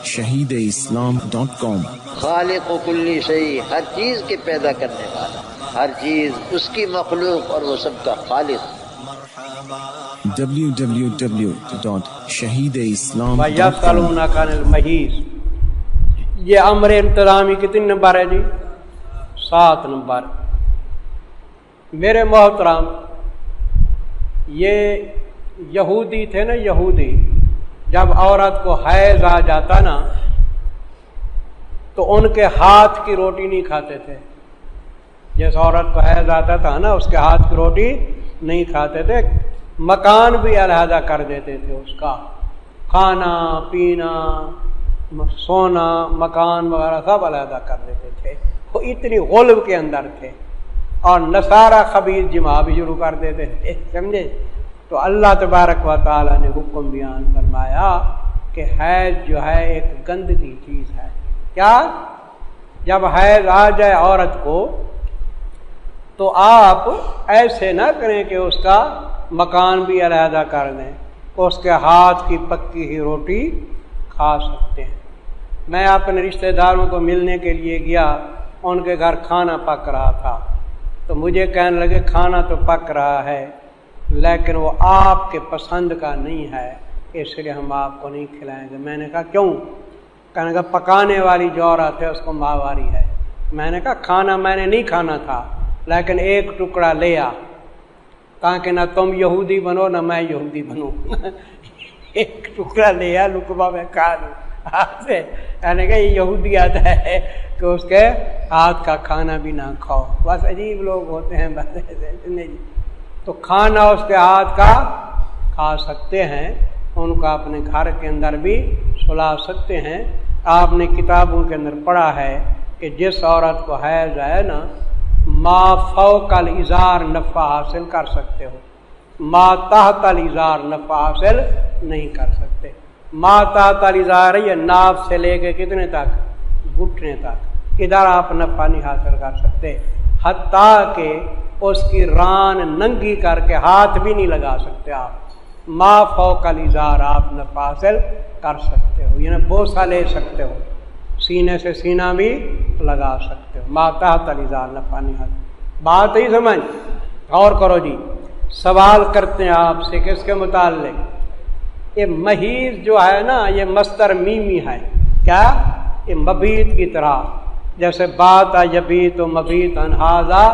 shahideislam.com خالق و کلی شیء، ہر چیز کے پیدا کرنے والا، ہر چیز اس کی مخلوق اور وہ سب کا خالق۔ www.shahideislam.com وَيَسْأَلُونَكَ عَنِ الْمَحِيضِ، یہ امر انتظامی کتنے نمبر ہے جی؟ 7 نمبر۔ میرے محترم، یہ یہودی تھے نا، یہودی جب عورت کو حیض آ جاتا نا تو ان کے ہاتھ کی روٹی نہیں کھاتے تھے۔ جس عورت کو حیض آتا تھا نا اس کے ہاتھ کی روٹی نہیں کھاتے تھے، مکان بھی علیحدہ کر دیتے تھے، اس کا کھانا پینا سونا مکان وغیرہ سب علیحدہ کر دیتے تھے۔ وہ اتنی غلب کے اندر تھے، اور نصارہ خبیث جماع بھی شروع کر دیتے تھے، سمجھے؟ تو اللہ تبارک و تعالی نے حکم بیان فرمایا کہ حیض جو ہے ایک گندگی چیز ہے۔ کیا؟ جب حیض آ جائے عورت کو تو آپ ایسے نہ کریں کہ اس کا مکان بھی علیحدہ کر دیں، اس کے ہاتھ کی پکی ہی روٹی کھا سکتے ہیں۔ میں اپنے رشتہ داروں کو ملنے کے لیے گیا، ان کے گھر کھانا پک رہا تھا، تو مجھے کہنے لگے کھانا تو پک رہا ہے لیکن وہ آپ کے پسند کا نہیں ہے، اس لیے ہم آپ کو نہیں کھلائیں گے۔ میں نے کہا کیوں؟ کہنے کا پکانے والی جو عورت ہے اس کو ماہواری ہے۔ میں نے کہا کھانا میں نے نہیں کھانا تھا لیکن ایک ٹکڑا لیا تاکہ نہ تم یہودی بنو نہ میں یہودی بنوں۔ ایک ٹکڑا لیا، لقمہ میں کھا لوں ہاتھ سے۔ کہنے کا یہ یہودیت ہے کہ اس کے ہاتھ کا کھانا بھی نہ کھاؤ۔ بس عجیب لوگ ہوتے ہیں، بس نہیں۔ تو کھانا اس کے ہاتھ کا کھا سکتے ہیں، ان کو اپنے گھر کے اندر بھی سلا سکتے ہیں۔ آپ نے کتابوں کے اندر پڑھا ہے کہ جس عورت کو حیض ہے نا، ما فوق الازار نفع حاصل کر سکتے ہو، ما تحت الازار نفع حاصل نہیں کر سکتے۔ ما تحت الازار یہ ناف سے لے کے کتنے تک؟ گھٹنے تک، ادھر آپ نفع نہیں حاصل کر سکتے، حتیٰ کہ اس کی ران ننگی کر کے ہاتھ بھی نہیں لگا سکتے آپ۔ ما فوق الازار آپ نفع حاصل کر سکتے ہو، یعنی بوسہ لے سکتے ہو، سینے سے سینہ بھی لگا سکتے ہو، ما تحت الازار نفع نہیں حاصل۔ بات ہی سمجھ، غور کرو جی۔ سوال کرتے ہیں آپ سے کس کے متعلق؟ یہ محیض جو ہے نا، یہ مصدر میمی ہے۔ کیا؟ یہ مبیت کی طرح، جیسے بات یبیت و مبیت انہاذا،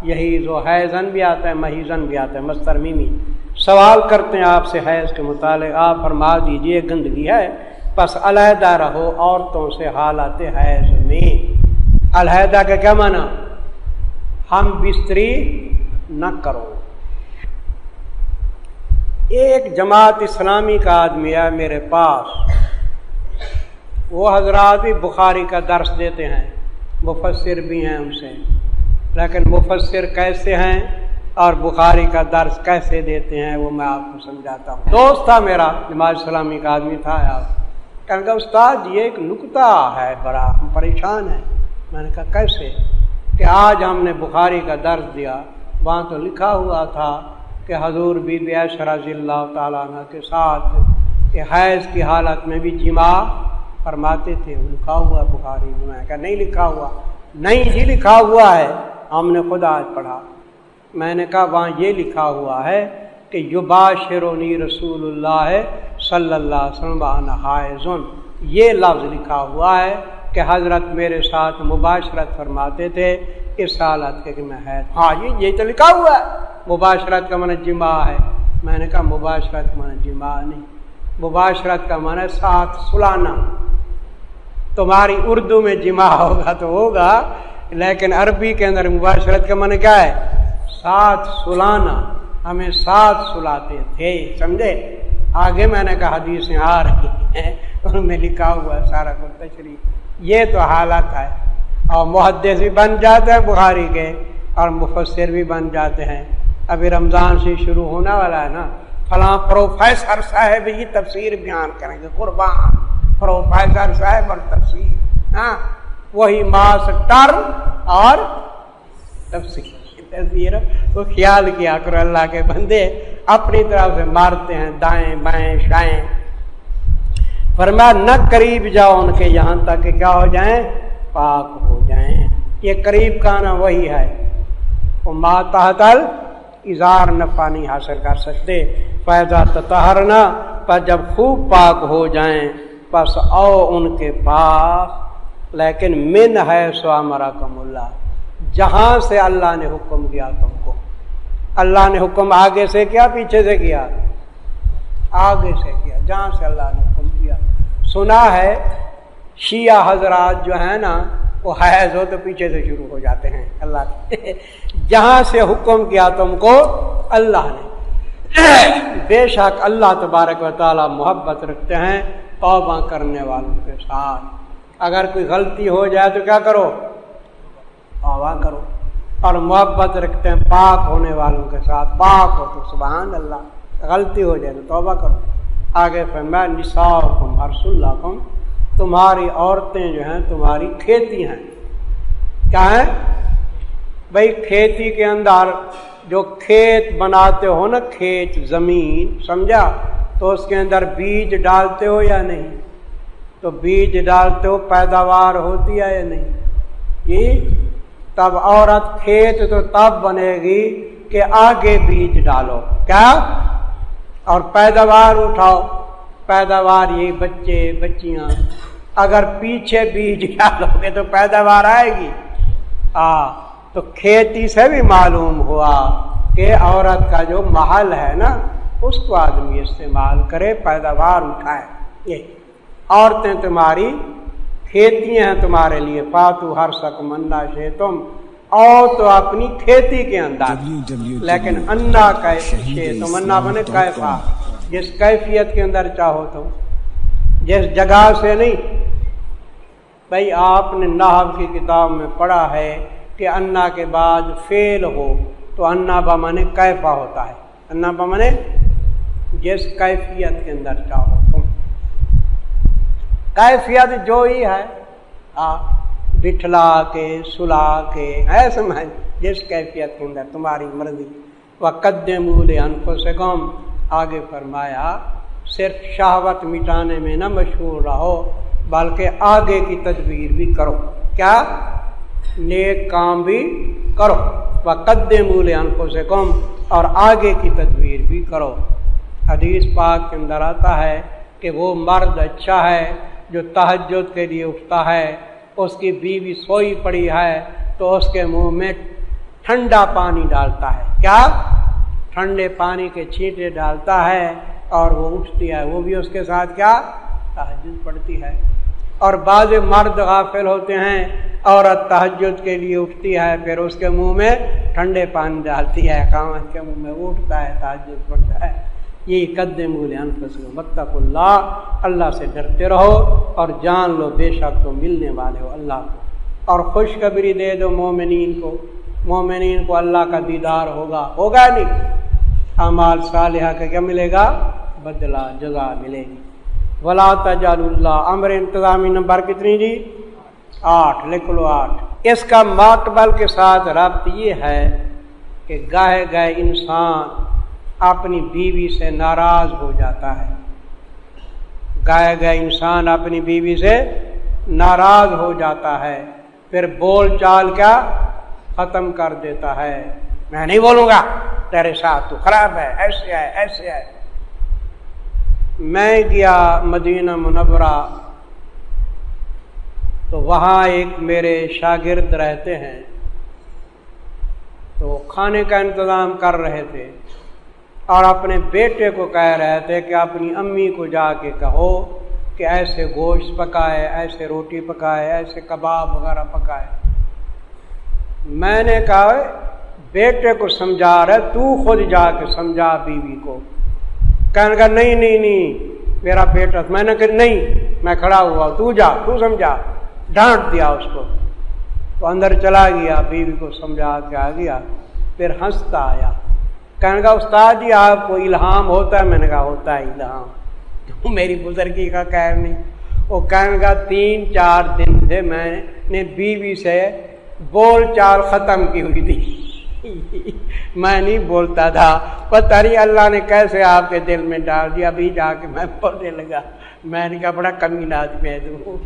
یہی جو حیضن بھی آتا ہے محیضن بھی آتا ہے، مصدر میمی۔ سوال کرتے ہیں آپ سے حیض کے متعلق، آپ فرما دیجئے گندگی ہے، پس علیحدہ رہو عورتوں سے حالات حیض میں۔ علیحدہ کا کیا معنی؟ ہم بستری نہ کرو۔ ایک جماعت اسلامی کا آدمی ہے میرے پاس، وہ حضرات بھی بخاری کا درس دیتے ہیں، مفسر بھی ہیں ان سے، لیکن مفسر کیسے ہیں اور بخاری کا درس کیسے دیتے ہیں وہ میں آپ کو سمجھاتا ہوں۔ دوست تھا میرا، جماعت اسلامی کا آدمی تھا یار، کہنے کا استاد یہ ایک نکتہ ہے بڑا، ہم پریشان ہیں۔ میں نے کہا کیسے؟ کہ آج ہم نے بخاری کا درس دیا، وہاں تو لکھا ہوا تھا کہ حضور بی بی عائشہ رضی اللہ تعالیٰ عنہ کے ساتھ کہ حیض کی حالت میں بھی جماع فرماتے تھے، وہ لکھا ہوا بخاری میں۔ نے کہا نہیں لکھا ہوا۔ نہیں جی لکھا ہوا ہے، ہم نے خود آج پڑھا۔ میں نے کہا وہاں یہ لکھا ہوا ہے کہ یباشرنی رسول اللہ صلی اللہ علیہ وسلم وانا حائضن، یہ لفظ لکھا ہوا ہے کہ حضرت میرے ساتھ مباشرت فرماتے تھے اس حالت کے کہ میں حیض۔ ہاں جی یہ تو لکھا ہوا ہے، مباشرت کا معنی جماع ہے۔ میں نے کہا مباشرت کا معنی جماع نہیں، مباشرت کا معنی ساتھ سلانا۔ تمہاری اردو میں جماع ہوگا تو ہوگا، لیکن عربی کے اندر مباشرت کا معنی کیا ہے؟ ساتھ سلانا، ہمیں ساتھ سلاتے تھے، سمجھے؟ آگے میں نے کہا حدیثیں آ رہی ہیں ان میں لکھا ہوا ہے سارا کچھ تشریح۔ یہ تو حالت ہے، اور محدث بھی بن جاتے ہیں بخاری کے اور مفسر بھی بن جاتے ہیں۔ ابھی رمضان سے شروع ہونے والا ہے نا، فلاں پروفیسر صاحب یہ تفسیر بیان کریں گے، قربان پروفیسر صاحب اور تفسیر، ہاں وہی ماسٹر اور تفسیر۔ وہ خیال کیا کرو اللہ کے بندے، اپنی طرف سے مارتے ہیں دائیں بائیں شائیں، فرمایا نہ قریب جاؤ ان کے یہاں تک کہ کیا ہو جائیں، پاک ہو جائیں۔ یہ قریب کا نا وہی ہے، وہ ما تحت اظہار نفع نہیں حاصل کر سکتے۔ فیضا تطہرنا، پر جب خوب پاک ہو جائیں پس آؤ ان کے پاس، لیکن من ہے سو امرکم اللہ، جہاں سے اللہ نے حکم کیا تم کو۔ اللہ نے حکم آگے سے کیا پیچھے سے کیا؟ آگے سے کیا، جہاں سے اللہ نے حکم کیا۔ سنا ہے شیعہ حضرات جو ہیں نا وہ حیض ہو تو پیچھے سے شروع ہو جاتے ہیں اللہ کے جہاں سے حکم کیا تم کو اللہ نے۔ بے شک اللہ تبارک و تعالی محبت رکھتے ہیں توبہ کرنے والوں کے ساتھ۔ اگر کوئی غلطی ہو جائے تو کیا کرو؟ توبہ کرو۔ اور محبت رکھتے ہیں پاک ہونے والوں کے ساتھ، پاک ہو تو سبحان اللہ، غلطی ہو جائے تو توبہ کرو۔ آگے فرمایا نساؤکم حرث لکم، تمہاری عورتیں جو ہیں تمہاری کھیتی ہیں۔ کیا ہے بھائی؟ کھیتی کے اندر جو کھیت بناتے ہو نا، کھیت زمین سمجھا، تو اس کے اندر بیج ڈالتے ہو یا نہیں؟ تو بیج ڈالتے ہو پیداوار ہوتی ہے یا نہیں؟ جی تب عورت کھیت تو تب بنے گی کہ آگے بیج ڈالو، کیا اور پیداوار اٹھاؤ۔ پیداوار یہ بچے بچیاں، اگر پیچھے بیج ڈالو گے تو پیداوار آئے گی؟ تو کھیتی سے بھی معلوم ہوا کہ عورت کا جو محل ہے نا اس کو آدمی استعمال کرے، پیداوار اٹھائے۔ یہ عورتیں تمہاری کھیتیاں ہیں تمہارے لیے، فاتو حرثکم انا شئتم، اور تو اپنی کھیتی کے اندر، لیکن انا شئتم، انا بنے کیفا، جس کیفیت کے اندر چاہو تم، جس جگہ سے نہیں۔ بھائی آپ نے نحو کی کتاب میں پڑھا ہے کہ انا کے بعد فعل ہو تو انا بمانے کیفا ہوتا ہے، انا بمانے جس کیفیت کے اندر چاہو تم، کیفیت جو ہی ہے، بٹھلا کے سلا کے ایسے میں جس کیفیت کے اندر تمہاری مرضی۔ وقدموا لانفسکم، آگے فرمایا صرف شہوت مٹانے میں نہ مشغول رہو بلکہ آگے کی تدبیر بھی کرو، کیا نیک کام بھی کرو۔ وقدموا لانفسکم، اور آگے کی تدبیر بھی کرو۔ حدیث پاک کے اندر آتا ہے کہ وہ مرد اچھا ہے جو تہجد کے لیے اٹھتا ہے، اس کی بیوی سوئی پڑی ہے تو اس کے منہ میں ٹھنڈا پانی ڈالتا ہے، کیا ٹھنڈے پانی کے چھینٹے ڈالتا ہے، اور وہ اٹھتی ہے، وہ بھی اس کے ساتھ کیا تہجد پڑھتی ہے۔ اور بعض مرد غافل ہوتے ہیں، عورت تہجد کے لیے اٹھتی ہے پھر اس کے منہ میں ٹھنڈے پانی ڈالتی ہے، قامت کے منہ میں وہ اٹھتا ہے تہجد پڑھتا ہے۔ یہ قدموا لانفسکم واتقوا اللہ، اللہ سے ڈرتے رہو اور جان لو بے شک تم ملنے والے ہو اللہ کو۔ اور خوشخبری دے دو مومنین کو، مومنین کو اللہ کا دیدار ہوگا، ہوگا نہیں، اعمال صالحہ کا کیا ملے گا؟ بدلہ، جزا ملے گی۔ ولا تجعلوا اللہ، امر انتظامی نمبر کتنی جی؟ 8، لکھ لو 8۔ اس کا ماقبل کے ساتھ ربط یہ ہے کہ گاہے گاہے انسان اپنی بیوی سے ناراض ہو جاتا ہے، گاہے گاہے انسان اپنی بیوی سے ناراض ہو جاتا ہے، پھر بول چال کیا ختم کر دیتا ہے، میں نہیں بولوں گا تیرے ساتھ، تو خراب ہے، ایسے ہے ایسے ہے۔ میں گیا مدینہ منورہ تو وہاں ایک میرے شاگرد رہتے ہیں، تو کھانے کا انتظام کر رہے تھے اور اپنے بیٹے کو کہہ رہے تھے کہ اپنی امی کو جا کے کہو کہ ایسے گوشت پکائے، ایسے روٹی پکائے، ایسے کباب وغیرہ پکائے۔ میں نے کہا بیٹے کو سمجھا رہے، تو خود جا کے سمجھا بیوی کو۔ کہنے کا نہیں نہیں نہیں میرا بیٹا، میں نے کہا نہیں میں کھڑا ہوا، تو جا، تو سمجھا، ڈانٹ دیا اس کو۔ تو اندر چلا گیا، بیوی کو سمجھا کے آ گیا، پھر ہنستا آیا، کہنے کا استاد جی آپ کو الہام ہوتا ہے؟ میں نے کہا ہوتا ہے الہام، تو میری بزرگی کا خیر نہیں۔ وہ کہنے کا 3-4 دن سے میں نے بیوی سے بول چال ختم کی ہوئی تھی، میں نہیں بولتا تھا، پتہ نہیں اللہ نے کیسے آپ کے دل میں ڈال دیا، ابھی جا کے میں بولنے لگا۔ میں نے کہا بڑا کمینہ آدمی ہے تو۔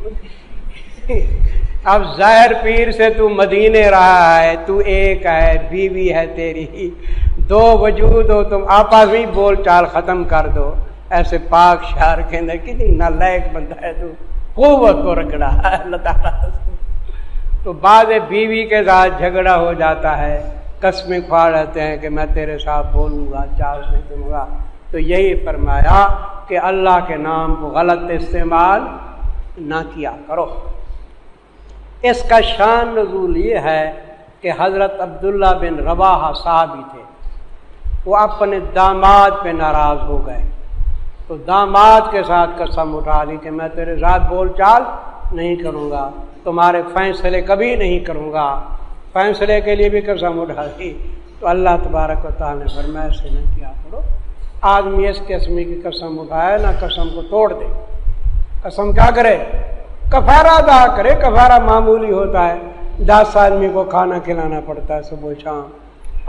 اب ظاہر پیر سے تو مدینے رہا ہے، تو ایک ہے، بیوی ہے تیری، دو وجود ہو، تم آپس میں بول چال ختم کر دو۔ ایسے پاک شعر کے اندر کتنی نالائق بندہ ہے تو، قوت کو رگڑا ہے اللہ تعالیٰ سے۔ تو بعد بیوی کے ساتھ جھگڑا ہو جاتا ہے، قسمیں کھا لیتے ہیں کہ میں تیرے ساتھ بولوں گا، چال نہیں دوں گا۔ تو یہی فرمایا کہ اللہ کے نام کو غلط استعمال نہ کیا کرو۔ اس کا شان نزول یہ ہے کہ حضرت عبداللہ بن رواحہ صحابی تھے، وہ اپنے داماد پہ ناراض ہو گئے، تو داماد کے ساتھ قسم اٹھا لی کہ میں تیرے ساتھ بول چال نہیں کروں گا، تمہارے فیصلے کبھی نہیں کروں گا، فیصلے کے لیے بھی قسم اٹھا دی۔ تو اللہ تبارک و تعالیٰ نے فرمایا ایسے نہ کیا کرو۔ آدمی اس قسم کی قسم اٹھائے نہ قسم کو توڑ دے، قسم کیا کرے؟ کفارہ ادا کرے۔ کفارہ معمولی ہوتا ہے، 10 آدمی کو کھانا کھلانا پڑتا ہے صبح شام،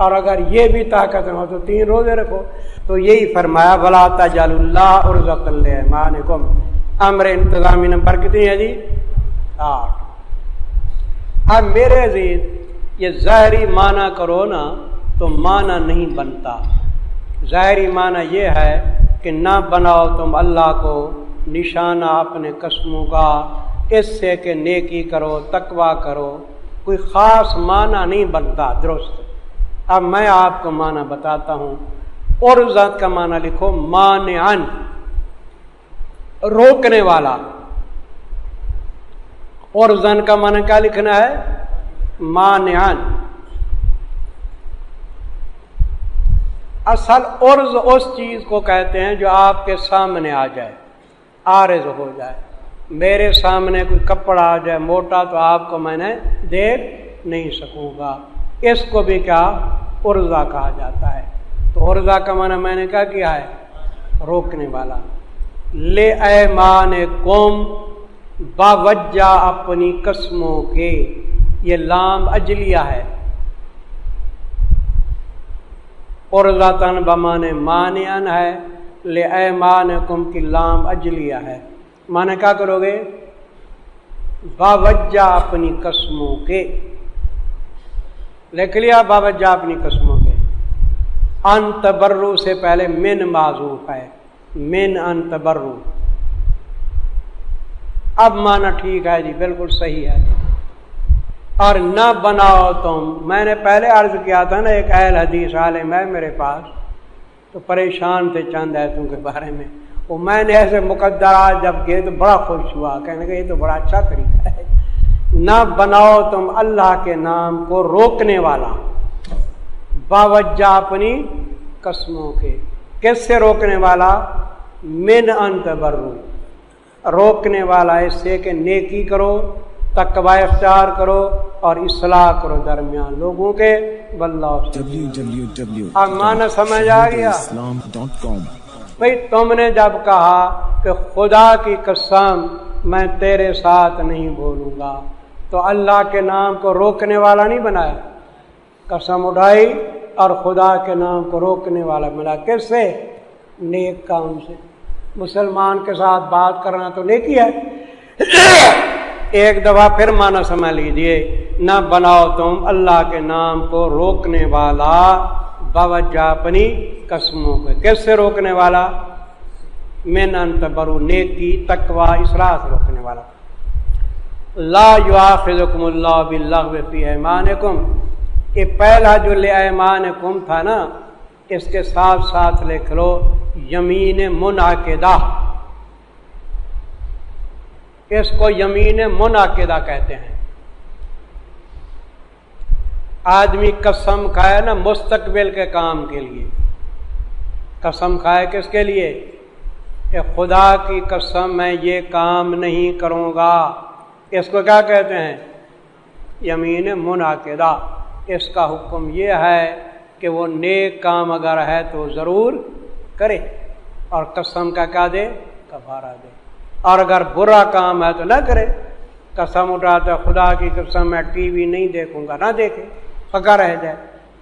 اور اگر یہ بھی طاقت نہ ہو تو 3 روزے رکھو۔ تو یہی فرمایا وَلَا تَجْعَلُوا اللَّهَ عُرْضَةً لِأَيْمَانِكُمْ۔ امر انتظامی نمبر کتنی ہے جی؟ 8۔ اب میرے عزیز یہ ظاہری معنی کرو نا تو معنی نہیں بنتا۔ ظاہری معنی یہ ہے کہ نہ بناؤ تم اللہ کو نشانہ اپنے قسموں کا، اس سے کہ نیکی کرو، تقوی کرو، کوئی خاص معنی نہیں بنتا درست۔ اب میں آپ کو معنی بتاتا ہوں۔ عرضت کا معنی لکھو مانعن، روکنے والا۔ عرضن کا معنی کیا لکھنا ہے؟ مانعن۔ اصل عرض اس چیز کو کہتے ہیں جو آپ کے سامنے آ جائے، عارض ہو جائے۔ میرے سامنے کوئی کپڑا آ جائے موٹا تو آپ کو میں نے دیکھ نہیں سکوں گا، اس کو بھی کیا عرضہ کہا جاتا ہے۔ تو عرضہ کا معنی میں نے کیا کیا ہے؟ روکنے والا۔ لے ایمانکم، باوجہ اپنی قسموں کے، یہ لام اجلیہ ہے۔ عرضتاً بمانے مانعن ہے، لے ایمانکم کی لام اجلیہ ہے۔ معنی کیا کرو گے؟ باوجہ اپنی قسموں کے، لکھ لیا باوجہ اپنی قسموں کے۔ ان تبرو سے پہلے من معذوف ہے، من ان تبرو۔ اب معنی ٹھیک ہے جی، بالکل صحیح ہے۔ اور نہ بناؤ تم، میں نے پہلے عرض کیا تھا نا، ایک اہل حدیث عالم ہے میرے پاس، تو پریشان تھے چند ایتوں کے بارے میں، وہ میں نے ایسے مقدرات جب کیے تو بڑا خوش ہوا، کہنے کہ یہ تو بڑا اچھا طریقہ ہے۔ نہ بناؤ تم اللہ کے نام کو روکنے والا، باوجہ اپنی قسموں کے۔ کس سے روکنے والا؟ من ان تبرو، روکنے والا اس سے کہ نیکی کرو، تقوی اختیار کرو اور اصلاح کرو درمیان لوگوں کے۔ واللہ اب معنی سمجھ آ گیا؟ www.islam.com۔ بھئی تم نے جب کہا کہ خدا کی قسم میں تیرے ساتھ نہیں بولوں گا، تو اللہ کے نام کو روکنے والا نہیں بنایا، قسم اٹھائی اور خدا کے نام کو روکنے والا بنا۔ کس سے؟ نیک کام سے۔ مسلمان کے ساتھ بات کرنا تو نیکی ہے۔ ایک دفعہ پھر معنی سمجھ لیجئے، نہ بناؤ تم اللہ کے نام کو روکنے والا باوجہ اپنی قسموں کو۔ کس سے روکنے والا؟ من ان تبرو، نیکی تقوی اصلاح سے روکنے والا۔ لا یؤاخذکم اللہ باللغو فی ایمانکم، یہ پہلا جو لے ایمانکم تھا نا، اس کے ساتھ ساتھ لکھ لو یمین منعقدہ۔ اس کو یمین منعقدہ کہتے ہیں۔ آدمی قسم کھائے نا مستقبل کے کام کے لیے، قسم کھائے کس کے لیے؟ کہ خدا کی قسم میں یہ کام نہیں کروں گا، اس کو کیا کہتے ہیں؟ یمین منعقدہ۔ اس کا حکم یہ ہے کہ وہ نیک کام اگر ہے تو ضرور کرے، اور قسم کا کیا دے؟ کفارہ دے۔ اور اگر برا کام ہے تو نہ کرے۔ قسم اٹھاتا خدا کی قسم میں ٹی وی نہیں دیکھوں گا، نہ دیکھے، پکا رہ جائے۔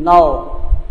9।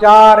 4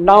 9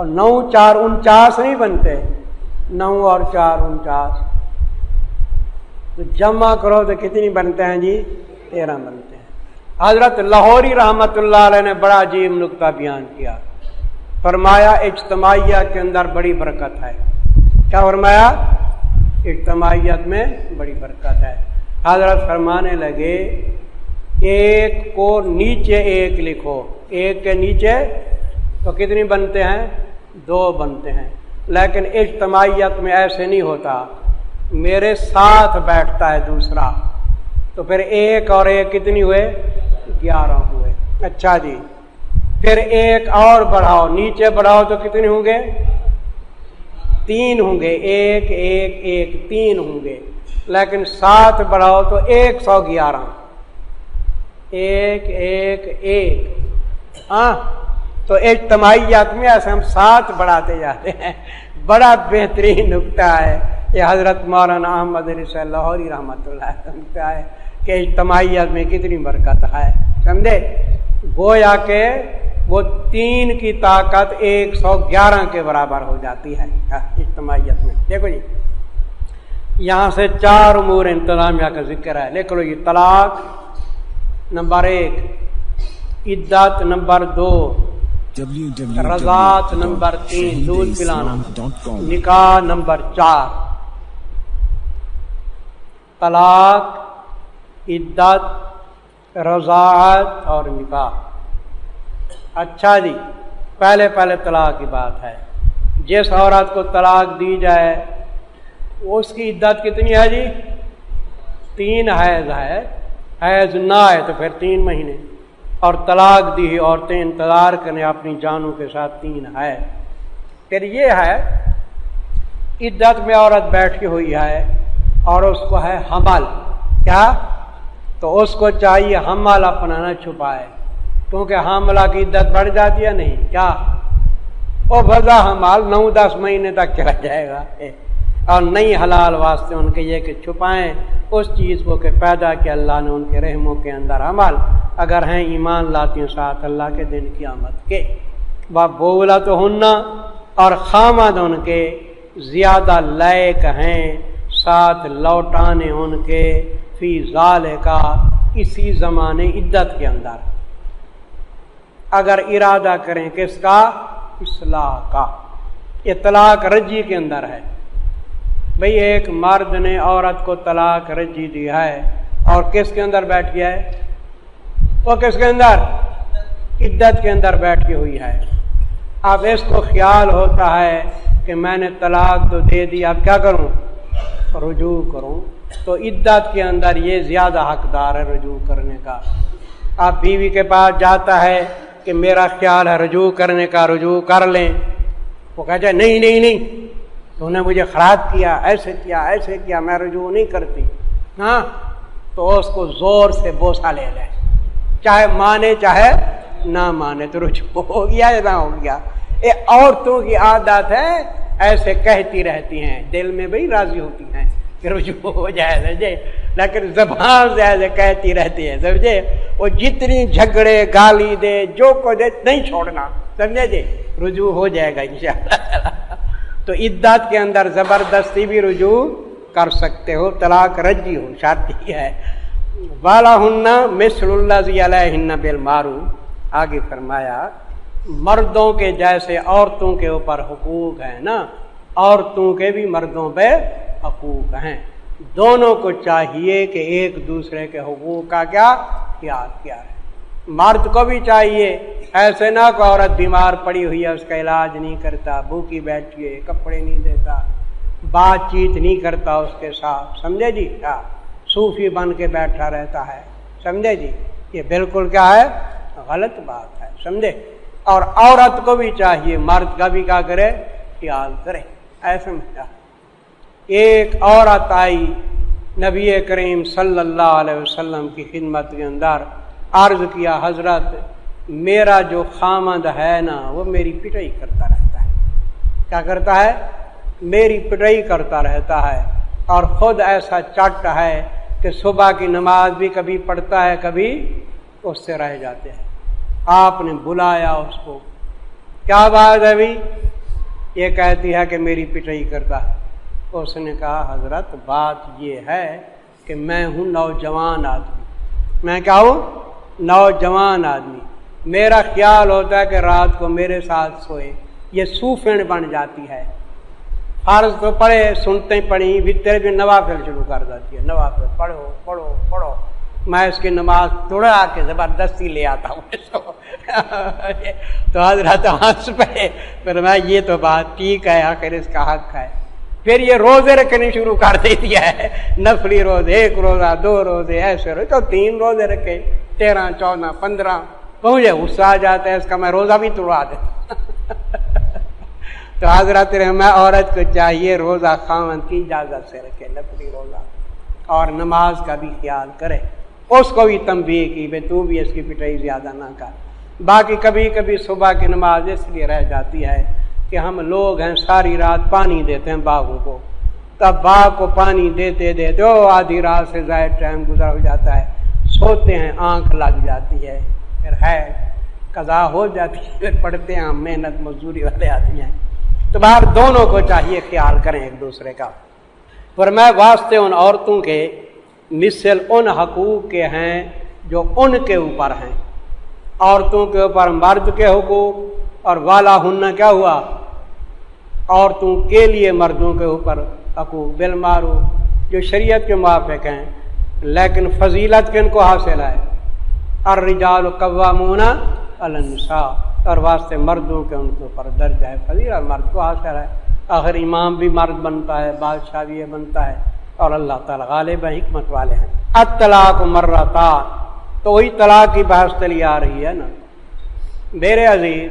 اور 9 4 49 نہیں بنتے، 9 اور 4 49، تو جمع کرو تو کتنی بنتے ہیں جی؟ 13 بنتے ہیں۔ حضرت لاہوری رحمت اللہ علیہ نے بڑا عجیب نکتہ بیان کیا، فرمایا اجتماعیت کے اندر بڑی برکت ہے۔ کیا فرمایا؟ اجتماعیت میں بڑی برکت ہے۔ حضرت فرمانے لگے ایک کو نیچے ایک لکھو، ایک کے نیچے تو کتنی بنتے ہیں؟ 2 بنتے ہیں، لیکن اجتماعیت میں ایسے نہیں ہوتا، میرے ساتھ بیٹھتا ہے دوسرا، تو پھر 1 اور 1 کتنی ہوئے؟ 11 ہوئے۔ اچھا جی، پھر 1 اور بڑھاؤ، نیچے بڑھاؤ تو کتنے ہوں گے؟ 3 ہوں گے، 1 1 1 3 ہوں گے، لیکن 7 بڑھاؤ تو 111، 1 1 1۔ ہاں، تو اجتماعیت میں ایسے ہم 7 بڑھاتے جاتے ہیں۔ بڑا بہترین نکتہ ہے یہ، حضرت مولانا احمد رضا لاہوری رحمۃ اللہ کا نکتہ ہے کہ اجتماعیت میں کتنی برکت ہے، سمجھے؟ گویا کہ وہ 3 کی طاقت 111 کے برابر ہو جاتی ہے اجتماعیت میں۔ دیکھو جی، یہاں سے 4 امور انتظامیہ کا ذکر ہے، لکھ لو یہ: طلاق نمبر 1، عدت نمبر 2، رضاعت نمبر 3 دودھ پلانا، نکاح نمبر 4۔ طلاق، عدت، رضاعت اور نکاح۔ اچھا جی، پہلے طلاق کی بات ہے۔ جس عورت کو طلاق دی جائے اس کی عدت کتنی ہے جی؟ 3 حیض ہے، حیض نہ ہے تو پھر 3 مہینے، اور طلاق دی عورتیں انتظار کریں اپنی جانوں کے ساتھ 3 ہے۔ پھر یہ ہے عدت میں عورت بیٹھی ہوئی ہے اور اس کو ہے حمل، کیا؟ تو اس کو چاہیے حمل اپنا نہ چھپائے، کیونکہ حاملہ کی عدت بڑھ جاتی ہے نہیں کیا؟ وہ بھزا حمل 9-10 مہینے تک چلا جائے گا، اور نہیں حلال واسطے ان کے یہ کہ چھپائیں اس چیز کو کہ پیدا کہ اللہ نے ان کے رحموں کے اندر عمل، اگر ہیں ایمان لاتی ہیں ساتھ اللہ کے دن قیامت کے۔ بولا تو ہننا، اور خامد ان کے زیادہ لائق ہیں ساتھ لوٹانے ان کے، فی ذالکا اسی زمانے عدت کے اندر، اگر ارادہ کریں کس کا؟ اصلاح کا۔ یہ طلاق رجی کے اندر ہے بھئی، ایک مرد نے عورت کو طلاق رجی دی ہے اور کس کے اندر بیٹھ گیا ہے؟ وہ کس کے اندر؟ عدت کے اندر بیٹھی ہوئی ہے۔ اب اس کو خیال ہوتا ہے کہ میں نے طلاق تو دے دی، اب کیا کروں؟ رجوع کروں، تو عدت کے اندر یہ زیادہ حقدار ہے رجوع کرنے کا۔ اب بیوی کے پاس جاتا ہے کہ میرا خیال ہے رجوع کرنے کا، رجوع کر لیں، وہ کہتا ہے نہیں نہیں نہیں، تو نے مجھے خراب کیا، ایسے کیا، میں رجوع نہیں کرتی، ہاں، تو اس کو زور سے بوسہ لے لے، چاہے مانے چاہے نہ مانے، تو رجوع ہو گیا یا نہ ہو گیا۔ یہ عورتوں کی عادت ہے، ایسے کہتی رہتی ہیں، دل میں بھئی راضی ہوتی ہیں کہ رجوع ہو جائے، سمجھے، لیکن زبان سے ایسے کہتی رہتی ہے، سمجھے، وہ جتنی جھگڑے گالی دے جو کو دے نہیں چھوڑنا، سمجھے جی، رجوع ہو جائے گا انشاءاللہ۔ تو عدت کے اندر زبردستی بھی رجوع کر سکتے ہو، طلاق رجی ہو، شرط یہ ہے۔ وَلَهُنَّ مِثْلُ الَّذِي عَلَيْهِنَّ بِالْمَعْرُوفِ، آگے فرمایا مردوں کے جیسے عورتوں کے اوپر حقوق ہیں نا، عورتوں کے بھی مردوں پہ حقوق ہیں، دونوں کو چاہیے کہ ایک دوسرے کے حقوق کا کیا خیال کیا ہے۔ مرد کو بھی چاہیے، ایسے نہ کہ عورت بیمار پڑی ہوئی ہے اس کا علاج نہیں کرتا، بھوکی بیٹھی ہے، کپڑے نہیں دیتا، بات چیت نہیں کرتا اس کے ساتھ، سمجھے جی، کیا صوفی بن کے بیٹھا رہتا ہے، سمجھے جی، یہ بالکل کیا ہے؟ غلط بات ہے، سمجھے۔ اور عورت کو بھی چاہیے مرد کا بھی کیا کرے؟ خیال کرے، ایسے میں ایک عورت آئی نبی کریم صلی اللہ علیہ وسلم کی خدمت کے اندر، عرض کیا حضرت میرا جو خامند ہے نا وہ میری پٹائی کرتا رہتا ہے، کیا کرتا ہے؟ میری پٹائی کرتا رہتا ہے، اور خود ایسا چٹ ہے کہ صبح کی نماز بھی کبھی پڑھتا ہے کبھی اس سے رہ جاتے ہیں۔ آپ نے بلایا اس کو، کیا بات ہے بھی؟ یہ کہتی ہے کہ میری پٹائی کرتا ہے۔ اس نے کہا حضرت بات یہ ہے کہ میں ہوں نوجوان آدمی، میں کیا ہوں؟ نوجوان آدمی، میرا خیال ہوتا ہے کہ رات کو میرے ساتھ سوئے، یہ سوفن بن جاتی ہے، فرض تو پڑھے سنتے ہی پڑھی بھی تیرے بھی نوافل شروع کر دیتی ہے، نوافل پڑھو پڑھو پڑھو، میں اس کی نماز توڑا کے زبردستی لے آتا ہوں اس کو تو حضرت ہنس پہ، پھر میں یہ تو بات ٹھیک ہے، آخر اس کا حق ہے۔ پھر یہ روزے رکھنے شروع کر دیتی ہے، نفلی روزے، 1 روزہ 2 روزے، ایسے روزے تو 3 روزے رکھے، 13 14 15 پہنچے، غصہ آ جاتا ہے اس کا، میں روزہ بھی توڑا دیتا تو حضرت میں عورت کو چاہیے روزہ خاوند کی اجازت سے رکھے، نفلی روزہ، اور نماز کا بھی خیال کرے، اس کو بھی تنبیہ کی بھئی تو بھی اس کی پٹائی زیادہ نہ کر۔ باقی کبھی کبھی صبح کی نماز اس لیے رہ جاتی ہے کہ ہم لوگ ہیں ساری رات پانی دیتے ہیں باغوں کو، تب باغ کو پانی دیتے دیتے آدھی رات سے زائد ٹائم گزر ہو جاتا ہے، سوتے ہیں، آنکھ لگ جاتی ہے، پھر ہے قضا ہو جاتی ہے، پھر پڑھتے ہیں، محنت مزدوری والے آتی ہیں، تو باہر دونوں کو چاہیے خیال کریں ایک دوسرے کا۔ پر میں واسطے ان عورتوں کے مثل ان حقوق کے ہیں جو ان کے اوپر ہیں، عورتوں کے اوپر مرد کے حقوق، اور والا ہن کیا ہوا؟ عورتوں کے لیے مردوں کے اوپر حقوق بالمعروف جو شریعت کے موافق ہیں، لیکن فضیلت کن کو حاصل ہے؟ الرجال قوامون علی النساء، اور واسطے مردوں کے ان کے اوپر درجہ ہے فضیلت، مرد کو حاصل ہے، آخر امام بھی مرد بنتا ہے، بادشاہ بھی یہ بنتا ہے، اور اللہ تعالیٰ غالب حکمت والے ہیں۔ الطلاق مرتان، تو وہی طلاق کی بحث چلی آ رہی ہے نا میرے عزیز۔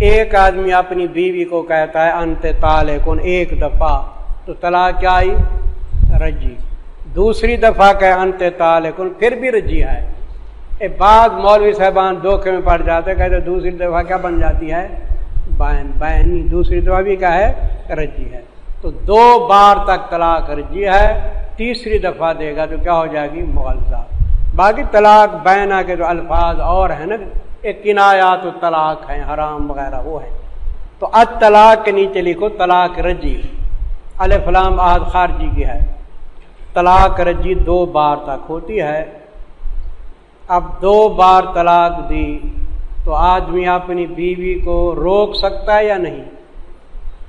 ایک آدمی اپنی بیوی کو کہتا ہے انت طالق، ایک دفعہ تو طلاق کیا آئی؟ رجی۔ دوسری دفعہ کہ انت طالق، پھر بھی رجی ہے۔ بعض مولوی صاحبان دھوکے میں پڑ جاتے، کہتے دوسری دفعہ کیا بن جاتی ہے؟ بائن، بائنی، دوسری دفعہ بھی کیا ہے؟ رجی ہے۔ تو 2 بار تک طلاق رجی ہے، تیسری دفعہ دے گا تو کیا ہو جائے گی؟ مغلظہ۔ باقی طلاق بینہ کے جو الفاظ اور ہیں نا، ایک کنایات الطلاق ہیں، حرام وغیرہ وہ ہیں، تو الطلاق کے نیچے لکھو طلاق رجی، الف لام عہد خارجی کی ہے، طلاق رجی 2 بار تک ہوتی ہے۔ اب 2 بار طلاق دی تو آدمی اپنی بیوی کو روک سکتا ہے یا نہیں؟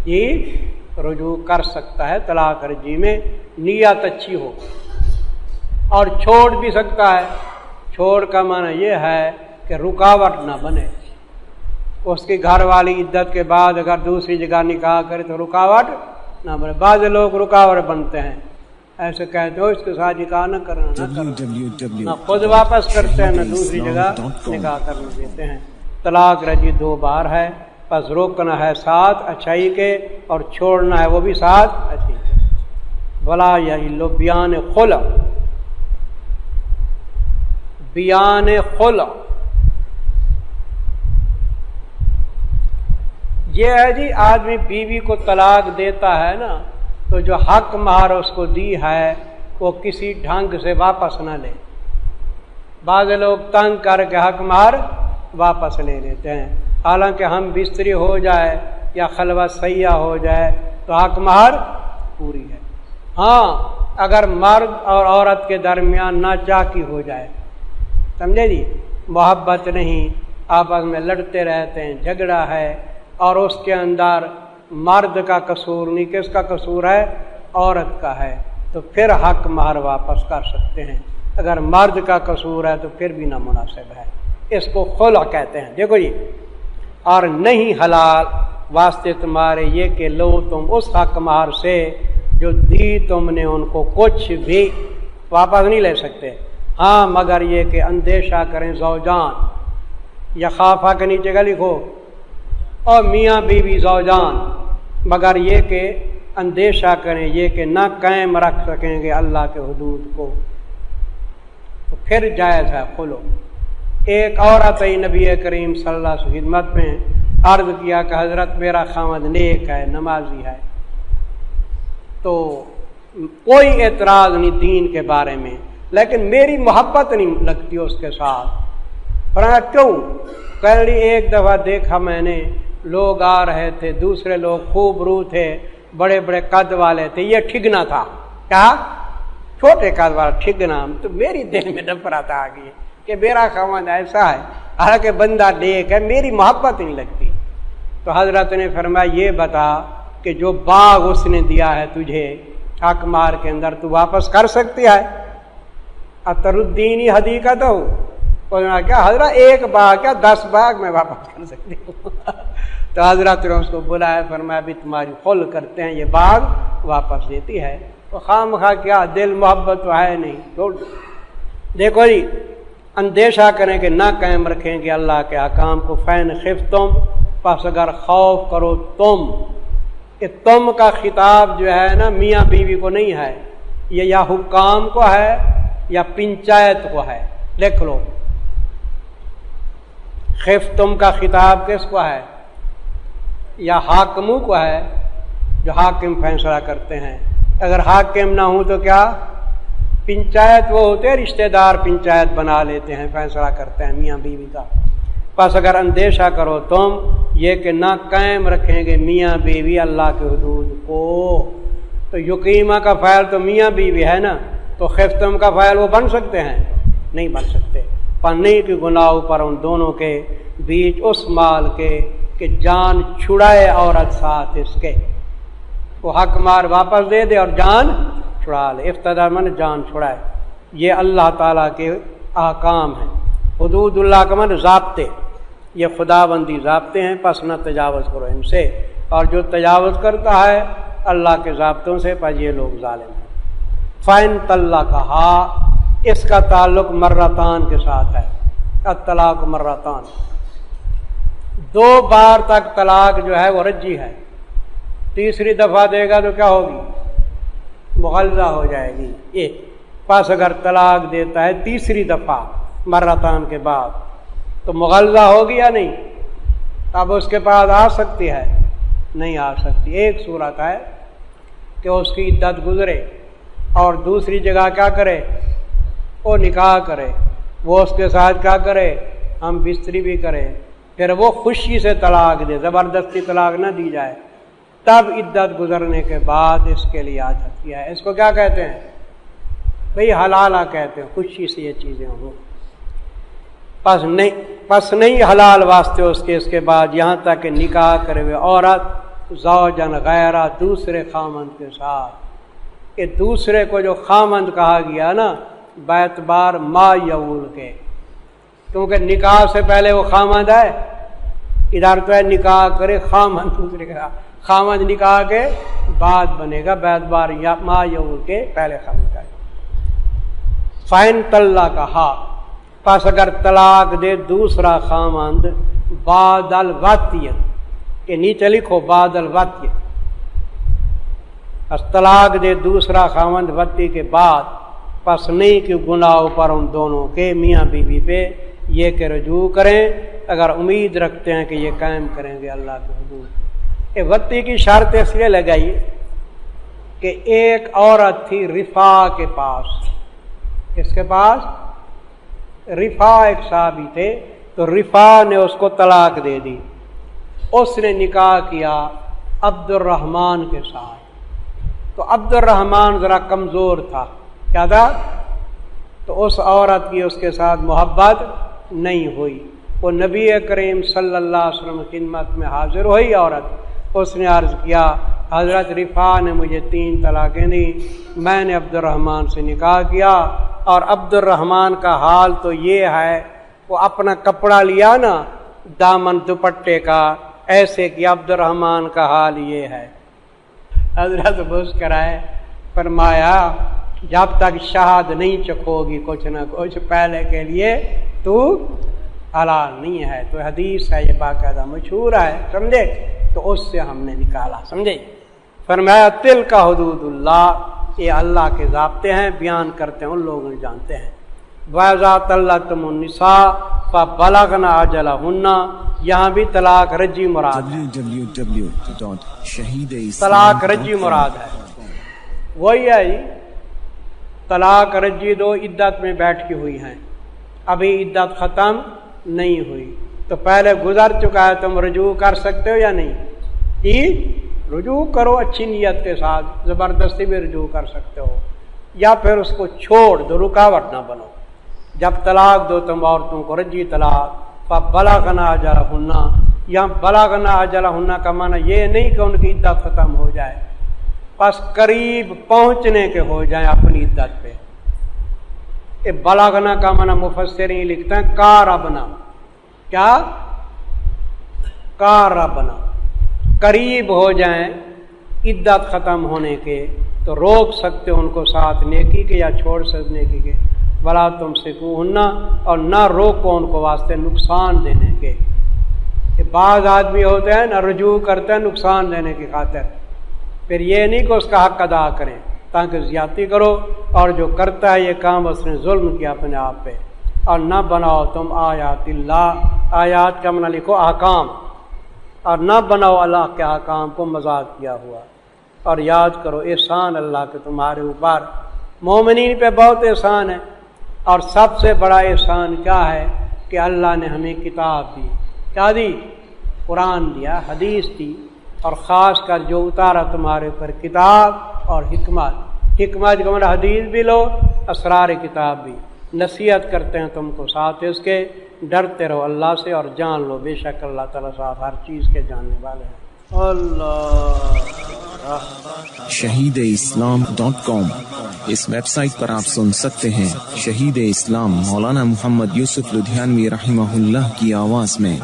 یہ رجوع کر سکتا ہے طلاق رجی میں، نیت اچھی ہو، اور چھوڑ بھی سکتا ہے۔ چھوڑ کا معنی یہ ہے کہ رکاوٹ نہ بنے، اس کی گھر والی عدت کے بعد اگر دوسری جگہ نکاح کرے تو رکاوٹ نہ بنے۔ بعض لوگ رکاوٹ بنتے ہیں، ایسے کہتے ہو اس کے ساتھ نکاح نہ کرنا، نہ خود واپس کرتے ہیں نہ دوسری جگہ نکاح کرنے دیتے ہیں۔ طلاق رجی 2 بار ہے، پس روکنا ہے 7 اچھائی کے، اور چھوڑنا ہے وہ بھی 7 اچھائی کے۔ بلا یحل بیان خلع، بیان خلع یہ ہے جی، آدمی بیوی کو طلاق دیتا ہے نا، تو جو حق مہر اس کو دی ہے وہ کسی ڈھنگ سے واپس نہ لے۔ بعض لوگ تنگ کر کے حق مہر واپس لے لیتے ہیں، حالانکہ ہم بستری ہو جائے یا خلوت سیاح ہو جائے تو حق مہر پوری ہے۔ ہاں اگر مرد اور عورت کے درمیان ناچاکی ہو جائے، سمجھے جی، محبت نہیں، آپس میں لڑتے رہتے ہیں، جھگڑا ہے، اور اس کے اندر مرد کا قصور نہیں، کس کا قصور ہے؟ عورت کا ہے، تو پھر حق مہر واپس کر سکتے ہیں۔ اگر مرد کا قصور ہے تو پھر بھی نامناسب ہے، اس کو خلع کہتے ہیں۔ دیکھو جی، اور نہیں حلال واسطے تمہارے یہ کہ لو تم اس حق مہر سے جو دی تم نے ان کو کچھ بھی واپس نہیں لے سکتے، ہاں مگر یہ کہ اندیشہ کریں زوجان، یا خافہ کے نیچے کا لکھو، اور میاں بیوی زوجان، مگر یہ کہ اندیشہ کریں یہ کہ نہ قائم رکھ سکیں گے اللہ کے حدود کو، تو پھر جائز ہے خلو۔ ایک عورت نبی کریم صلی اللہ علیہ وسلم خدمت میں عرض کیا کہ حضرت میرا خاوند نیک ہے، نمازی ہے، تو کوئی اعتراض نہیں دین کے بارے میں، لیکن میری محبت نہیں لگتی اس کے ساتھ۔ فرمایا کیوں؟ کہنے لگی ایک دفعہ دیکھا میں نے لوگ آ رہے تھے، دوسرے لوگ خوب رو تھے، بڑے بڑے قد والے تھے، یہ ٹھگنا تھا. کیا؟ چھوٹے قد والا ٹھگنا. تو میری دل میں نفرت آ گئی کہ میرا خاوند ایسا ہے، حالانکہ بندہ نیک ہے، میری محبت نہیں لگتی. تو حضرت نے فرمایا یہ بتا کہ جو باغ اس نے دیا ہے تجھے حق مار کے اندر، تو واپس کر سکتی ہے؟ اتردینی حدیقت ہو. کیا حضرت ایک باغ کیا 10 باغ میں واپس کر سکتی ہوں. تو حضرت نے اس کو بلایا، فرمایا بھی تمہاری خل کرتے ہیں، یہ باغ واپس دیتی ہے. تو خام خواہ کیا دل محبت تو ہے نہیں. چھوڑ دو. دیکھو جی، اندیشہ کریں کہ نہ قائم رکھیں گے اللہ کے احکام کو. فین خفتم، پس اگر خوف کرو تم. کہ تم کا خطاب جو ہے نا میاں بیوی کو نہیں ہے، یہ یا حکام کو ہے یا پنچایت کو ہے. لکھ لو، خفتم کا خطاب کس کو ہے؟ یا حاکموں کو ہے جو حاکم فیصلہ کرتے ہیں. اگر حاکم نہ ہوں تو کیا؟ پنچایت وہ ہوتے ہیں، رشتہ دار پنچایت بنا لیتے ہیں، فیصلہ کرتے ہیں میاں بیوی کا. پس اگر اندیشہ کرو تم یہ کہ نہ قائم رکھیں گے میاں بیوی اللہ کے حدود کو، تو یقیمہ کا فعل تو میاں بیوی ہے نا، تو خفتم کا فعل وہ بن سکتے ہیں؟ نہیں بن سکتے. پر نہیں کہ گناہ پر ان دونوں کے بیچ اس مال کے کہ جان چھڑائے عورت ساتھ اس کے. وہ حق مار واپس دے دے اور جان چھڑا لے. افتدا من جان چھڑائے. یہ اللہ تعالیٰ کے احکام ہیں. حدود اللہ کا من ضابطے، یہ خدا بندی ضابطے ہیں، پس نہ تجاوز کرو ان سے. اور جو تجاوز کرتا ہے اللہ کے ضابطوں سے، پس یہ لوگ ظالم ہیں. فَإِن طَلَّقَهَا، اس کا تعلق مرتان کے ساتھ ہے. الطلاق مرتان، 2 بار تک طلاق جو ہے وہ رجی ہے. تیسری دفعہ دے گا تو کیا ہوگی؟ مغلظہ ہو جائے گی. پس اگر طلاق دیتا ہے تیسری دفعہ مرتان کے بعد تو مغلظہ ہوگی یا نہیں؟ اب اس کے بعد آ سکتی ہے؟ نہیں آ سکتی. ایک صورت ہے کہ اس کی عدت گزرے اور دوسری جگہ کیا کرے؟ وہ نکاح کرے، وہ اس کے ساتھ کیا کرے؟ ہم بستری بھی کرے. پھر وہ خوشی سے طلاق دے، زبردستی طلاق نہ دی جائے. تب عدت گزرنے کے بعد اس کے لیے آ سکتی ہے. اس کو کیا کہتے ہیں بھئی؟ حلالہ کہتے ہیں. خوشی سے یہ چیزیں ہوں. پس نہیں حلال واسطے اس کے بعد یہاں تک کہ نکاح کرے ہوئے عورت زوجن غیرہ، دوسرے خامند کے ساتھ. کہ دوسرے کو جو خامند کہا گیا نا باعتبار ما یعول کے، کیونکہ نکاح سے پہلے وہ خامند ہے. ادھر تو ہے نکاح کرے خامند دوسرے کا، خامند نکاح کے بعد بنے گا باعتبار ما یعول کے، پہلے خامند کا. فَإِن طَلَّقَهَا، پس اگر طلاق دے دوسرا خامند بعد الوطی، کہ نیچے لکھو بعد الوطی، پس طلاق دے دوسرا خامند وطی کے بعد، پس نہیں کہ گناہ پر ان دونوں کے میاں بیوی پہ یہ کہ رجوع کریں اگر امید رکھتے ہیں کہ یہ قائم کریں گے اللہ کے حدود. وطی کی شرط اس لیے لگائی کہ ایک عورت تھی رفاع کے پاس. کس کے پاس؟ رفاع ایک صحابی تھے، تو رفاع نے اس کو طلاق دے دی. اس نے نکاح کیا عبد الرحمن کے ساتھ. تو عبد الرحمن ذرا کمزور تھا. کیا تھا؟ تو اس عورت کی اس کے ساتھ محبت نہیں ہوئی. وہ نبی کریم صلی اللہ علیہ وسلم کی خدمت میں حاضر ہوئی عورت. اس نے عرض کیا حضرت رفاع نے مجھے 3 طلاقیں دی، میں نے عبد الرحمن سے نکاح کیا. اور عبد الرحمن کا حال تو یہ ہے، وہ اپنا کپڑا لیا نا دامن دوپٹے کا ایسے کہ عبد الرحمن کا حال یہ ہے. حضرت بس کرائے، فرمایا جب تک شہاد نہیں چکھو گی کچھ نہ کچھ پہلے کے لیے تو حلال نہیں ہے. تو حدیث ہے، یہ باقاعدہ مشہور ہے، سمجھے؟ تو اس سے ہم نے نکالا، سمجھے؟ فرمایا تل کا حدود اللہ، یہ اللہ کے ضابطے ہیں، بیان کرتے ہیں ان لوگوں جانتے ہیں. وَإِذَا طَلَّقْتُمُ النِّسَاءَ فَبَلَغْنَ أَجَلَهُنَّ، یہاں بھی طلاق رجی مراد ہے. طلاق رجی مراد ہے، وہی ہے جی. طلاق رجی 2 عدت میں بیٹھی ہوئی ہیں، ابھی عدت ختم نہیں ہوئی. تو پہلے گزر چکا ہے، تم رجوع کر سکتے ہو یا نہیں؟ جی رجوع کرو اچھی نیت کے ساتھ، زبردستی بھی رجوع کر سکتے ہو، یا پھر اس کو چھوڑ دو، رکاوٹ نہ بنو۔ جب طلاق دو تم عورتوں کو رجی طلاق، فبلغنا اجلہن، یہاں بلغنا اجلہن کا معنی یہ نہیں کہ ان کی عدت ختم ہو جائے، بس قریب پہنچنے کے ہو جائیں اپنی عدت پہ۔ بلغنا کا معنی مفسرین لکھتے ہیں قاربنا، کیا؟ قاربنا، قریب ہو جائیں عدت ختم ہونے کے، تو روک سکتے ان کو ساتھ نیکی کے یا چھوڑ سکتے نیکی کے۔ بلا تم سکوہن، اور نہ روکو ان کو واسطے نقصان دینے کے۔ بعض آدمی ہوتے ہیں نہ رجوع کرتے ہیں نقصان دینے کی خاطر، پھر یہ نہیں کہ اس کا حق ادا کریں تاکہ زیادتی کرو، اور جو کرتا ہے یہ کام اس نے ظلم کیا اپنے آپ پہ۔ اور نہ بناؤ تم آیات اللہ، آیات کا معنی لکھو احکام، اور نہ بناؤ اللہ کے احکام کو مذاق کیا ہوا۔ اور یاد کرو احسان اللہ کے تمہارے اوپر، مومنین پہ بہت احسان ہے، اور سب سے بڑا احسان کیا ہے کہ اللہ نے ہمیں کتاب دی، کیا دی؟ قرآن دیا، حدیث دی، اور خاص کر جو اتارا تمہارے اوپر کتاب اور حکمت۔ حکمت کا مطلب حدیث بھی لو، اسرار کتاب بھی۔ نصیحت کرتے ہیں تم کو ساتھ اس کے، ڈرتے رہو اللہ سے، اور جان لو بے شک اللہ تعالیٰ صاحب ہر چیز کے جاننے والے ہیں۔ اللہ shahideislam.com، اس ویب سائٹ پر آپ سن سکتے ہیں شہید اسلام مولانا محمد یوسف لدھیانوی رحمہ اللہ کی آواز میں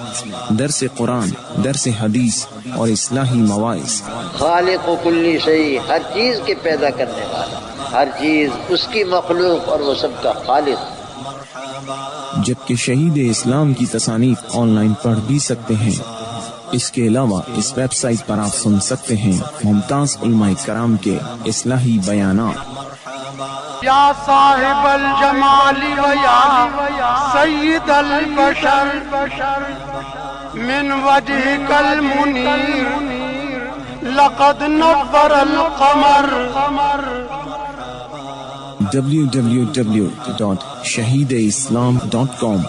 درس قرآن، درس حدیث اور اصلاحی مواعظ۔ خالق و کلی شیء، ہر چیز کے پیدا کرنے والا، ہر چیز اس کی مخلوق اور وہ سب کا خالق۔ جبکہ شہید اسلام کی تصانیف آن لائن پڑھ بھی سکتے ہیں۔ اس کے علاوہ اس ویب سائٹ پر آپ سن سکتے ہیں ممتاز علماء کرام کے اصلاحی بیانات۔ یا صاحب الجمال و یا سید البشر من وجهك المنیر لقد نور القمر۔ www.shahideislam.com